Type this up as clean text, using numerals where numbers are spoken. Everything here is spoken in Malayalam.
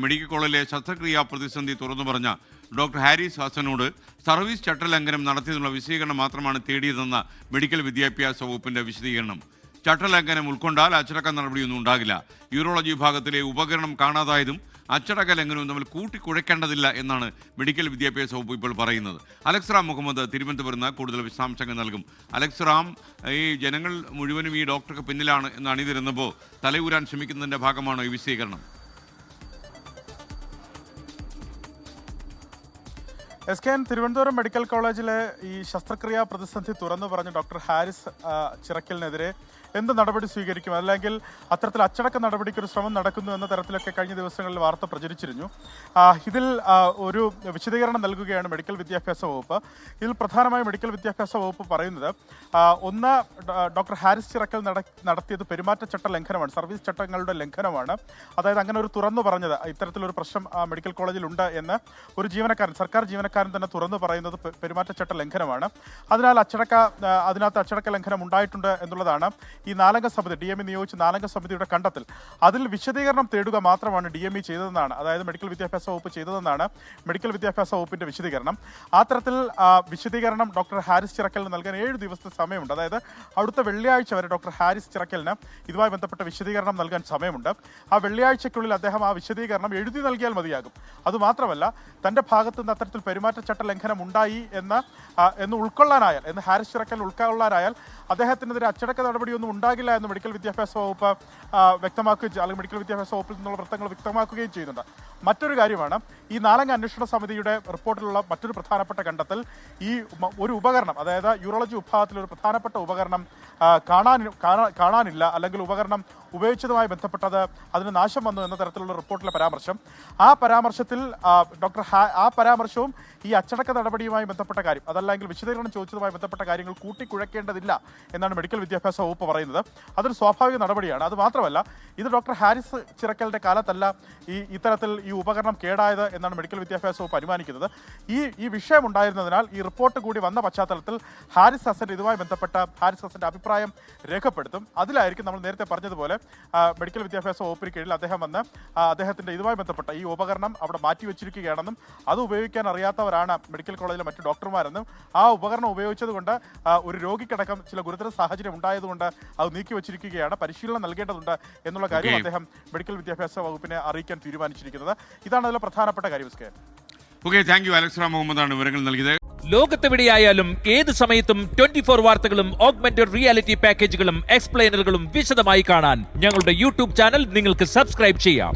മെഡിക്കൽ കോളേജിലെ ശസ്ത്രക്രിയാ പ്രതിസന്ധി തുറന്നു പറഞ്ഞ ഡോക്ടർ ഹാരിസ് ഹസനോട് സർവീസ് ചട്ടലംഘനം നടത്തിയതിനുള്ള വിശദീകരണം മാത്രമാണ് തേടിയതെന്ന മെഡിക്കൽ വിദ്യാഭ്യാസ വകുപ്പിന്റെ വിശദീകരണം. ചട്ടലംഘനം ഉൾക്കൊണ്ടാൽ അച്ചടക്ക നടപടിയൊന്നും ഉണ്ടാകില്ല. യൂറോളജി വിഭാഗത്തിലെ ഉപകരണം കാണാതായതും അച്ചടക്ക ലംഘനവും തമ്മിൽ കൂട്ടിക്കുഴയ്ക്കേണ്ടതില്ല എന്നാണ് മെഡിക്കൽ വിദ്യാഭ്യാസ വകുപ്പ് ഇപ്പോൾ പറയുന്നത്. അലക്സ് റാം മുഹമ്മദ് തിരുവനന്തപുരത്ത് കൂടുതൽ വിശദാംശങ്ങൾ നൽകും. അലക്സ് റാം, ഈ ജനങ്ങൾ മുഴുവനും ഈ ഡോക്ടർക്ക് പിന്നിലാണ് എന്ന് അണിനിരുന്നപ്പോൾ തലയൂരാൻ ശ്രമിക്കുന്നതിന്റെ ഭാഗമാണോ ഈ വിശദീകരണം? SKN തിരുവനന്തപുരം മെഡിക്കൽ കോളേജിലെ ഈ ശസ്ത്രക്രിയാ പ്രതിസന്ധി തുറന്നു പറഞ്ഞ ഡോക്ടർ ഹാരിസ് ചിറക്കലിനെതിരെ എന്ത് നടപടി സ്വീകരിക്കും, അല്ലെങ്കിൽ അത്തരത്തിൽ അച്ചടക്ക നടപടിക്ക് ഒരു ശ്രമം നടക്കുന്നു എന്ന തരത്തിലൊക്കെ കഴിഞ്ഞ ദിവസങ്ങളിൽ വാർത്ത പ്രചരിച്ചിരുന്നു. ഇതിൽ ഒരു വിശദീകരണം നൽകുകയാണ് മെഡിക്കൽ വിദ്യാഭ്യാസ വകുപ്പ്. ഇതിൽ പ്രധാനമായും മെഡിക്കൽ വിദ്യാഭ്യാസ വകുപ്പ് പറയുന്നത്, ഒന്ന്, ഡോക്ടർ ഹാരിസ് ചിറക്കൽ നടത്തിയത് പെരുമാറ്റച്ചട്ട ലംഘനമാണ്, സർവീസ് ചട്ടങ്ങളുടെ ലംഘനമാണ്. അതായത് അങ്ങനെ ഒരു തുറന്നു പറഞ്ഞത് ഇത്തരത്തിലൊരു പ്രശ്നം മെഡിക്കൽ കോളേജിലുണ്ട് എന്ന് ഒരു ജീവനക്കാരൻ, സർക്കാർ ജീവനക്കാരൻ തന്നെ തുറന്നു പറയുന്നത് പെരുമാറ്റച്ചട്ട ലംഘനമാണ്. അതിനകത്ത് അച്ചടക്ക ലംഘനം ഉണ്ടായിട്ടുണ്ട് എന്നുള്ളതാണ് ഈ 4-അംഗ സമിതി, DME നിയോഗിച്ച 4-അംഗ സമിതിയുടെ കണ്ടെത്തൽ. അതിൽ വിശദീകരണം തേടുക മാത്രമാണ് DME ചെയ്തതെന്നാണ്, അതായത് മെഡിക്കൽ വിദ്യാഭ്യാസ വകുപ്പ് ചെയ്തതെന്നാണ് മെഡിക്കൽ വിദ്യാഭ്യാസ വകുപ്പിന്റെ വിശദീകരണം. ആ തരത്തിൽ വിശദീകരണം ഡോക്ടർ ഹാരിസ് ചിറക്കലിന് നൽകാൻ 7 ദിവസത്തെ സമയമുണ്ട്. അതായത് അടുത്ത വെള്ളിയാഴ്ച വരെ ഡോക്ടർ ഹാരിസ് ചിറക്കലിന് ഇതുമായി ബന്ധപ്പെട്ട വിശദീകരണം നൽകാൻ സമയമുണ്ട്. ആ വെള്ളിയാഴ്ചയ്ക്കുള്ളിൽ അദ്ദേഹം ആ വിശദീകരണം എഴുതി നൽകിയാൽ മതിയാകും. അതുമാത്രമല്ല, തന്റെ ഭാഗത്തു നിന്ന് അത്തരത്തിൽ പെരുമാറ്റച്ചട്ട ലംഘനം ഉണ്ടായി എന്ന് ഉൾക്കൊള്ളാനായാൽ, എന്ന് ഹാരിസ് ചിറക്കൽ ഉൾക്കൊള്ളാനായാൽ അദ്ദേഹത്തിനെതിരെ അച്ചടക്ക നടപടിയൊന്നും ഉണ്ടാകില്ല എന്ന് മെഡിക്കൽ വിദ്യാഭ്യാസ വകുപ്പ് വ്യക്തമാക്കുകയും, അല്ലെങ്കിൽ മെഡിക്കൽ വിദ്യാഭ്യാസ വകുപ്പിൽ നിന്നുള്ള വൃത്തങ്ങൾ വ്യക്തമാക്കുകയും ചെയ്യുന്നുണ്ട്. മറ്റൊരു കാര്യമാണ്, ഈ 4-അംഗ അന്വേഷണ സമിതിയുടെ റിപ്പോർട്ടിലുള്ള മറ്റൊരു പ്രധാനപ്പെട്ട കണ്ടെത്തൽ, ഈ ഒരു ഉപകരണം, അതായത് യൂറോളജി വിഭാഗത്തിലെ ഒരു പ്രധാനപ്പെട്ട ഉപകരണം കാണാനില്ല, അല്ലെങ്കിൽ ഉപകരണം ഉപയോഗിച്ചതുമായി ബന്ധപ്പെട്ടത് അതിന് നാശം വന്നു എന്ന തരത്തിലുള്ള റിപ്പോർട്ടിലെ പരാമർശം. ആ പരാമർശത്തിൽ ആ പരാമർശവും ഈ അച്ചടക്ക നടപടിയുമായി ബന്ധപ്പെട്ട കാര്യം, അതല്ലെങ്കിൽ വിശദീകരണം ചോദിച്ചതുമായി ബന്ധപ്പെട്ട കാര്യങ്ങൾ കൂട്ടിക്കുഴയ്ക്കേണ്ടതില്ല എന്നാണ് മെഡിക്കൽ വിദ്യാഭ്യാസ വകുപ്പ് പറയുന്നത്. അതൊരു സ്വാഭാവിക നടപടിയാണ്. അത് മാത്രമല്ല, ഇത് ഡോക്ടർ ഹാരിസ് ചിറക്കലിന്റെ കാലത്തല്ല ഇത്തരത്തിൽ ഈ ഉപകരണം കേടായത് എന്നാണ് മെഡിക്കൽ വിദ്യാഭ്യാസ വകുപ്പ് അനുമാനിക്കുന്നത്. ഈ വിഷയം ഉണ്ടായിരുന്നതിനാൽ ഈ റിപ്പോർട്ട് കൂടി വന്ന പശ്ചാത്തലത്തിൽ ഹാരിസ് ഹസന്റെ അഭിപ്രായം രേഖപ്പെടുത്തും. അതിലായിരിക്കും നമ്മൾ നേരത്തെ പറഞ്ഞതുപോലെ മെഡിക്കൽ വിദ്യാഭ്യാസ വകുപ്പിന് കീഴിൽ അദ്ദേഹം വന്ന് അദ്ദേഹത്തിന്റെ ഇതുമായി ബന്ധപ്പെട്ട ഈ ഉപകരണം അവിടെ മാറ്റിവെച്ചിരിക്കുകയാണെന്നും അത് ഉപയോഗിക്കാൻ അറിയാത്തവരാണ് മെഡിക്കൽ കോളേജിലെ മറ്റു ഡോക്ടർമാരെന്നും ആ ഉപകരണം ഉപയോഗിച്ചതുകൊണ്ട് ഒരു രോഗിക്കടക്കം ചില ഗുരുതര സാഹചര്യം ഉണ്ടായതുകൊണ്ട് അത് നീക്കിവെച്ചിരിക്കുകയാണ്, പരിശീലനം നൽകേണ്ടതുണ്ട് എന്നുള്ള കാര്യം അദ്ദേഹം മെഡിക്കൽ വിദ്യാഭ്യാസ വകുപ്പിനെ അറിയിക്കാൻ തീരുമാനിച്ചിരിക്കുന്നത്. ഇതാണ് അതിലെ പ്രധാനപ്പെട്ട കാര്യം. Thank you. അലക്സ് റാം മുഹമ്മദാണ് വിവരങ്ങൾ നൽകിയത്. ലോകത്തെവിടെയായാലും ഏത് സമയത്തും 24 വാർത്തകളും ഓഗ്മെന്റഡ് റിയാലിറ്റി പാക്കേജുകളും എക്സ്പ്ലെയിനറുകളും വിശദമായി കാണാൻ ഞങ്ങളുടെ YouTube ചാനൽ നിങ്ങൾക്ക് സബ്സ്ക്രൈബ് ചെയ്യാം.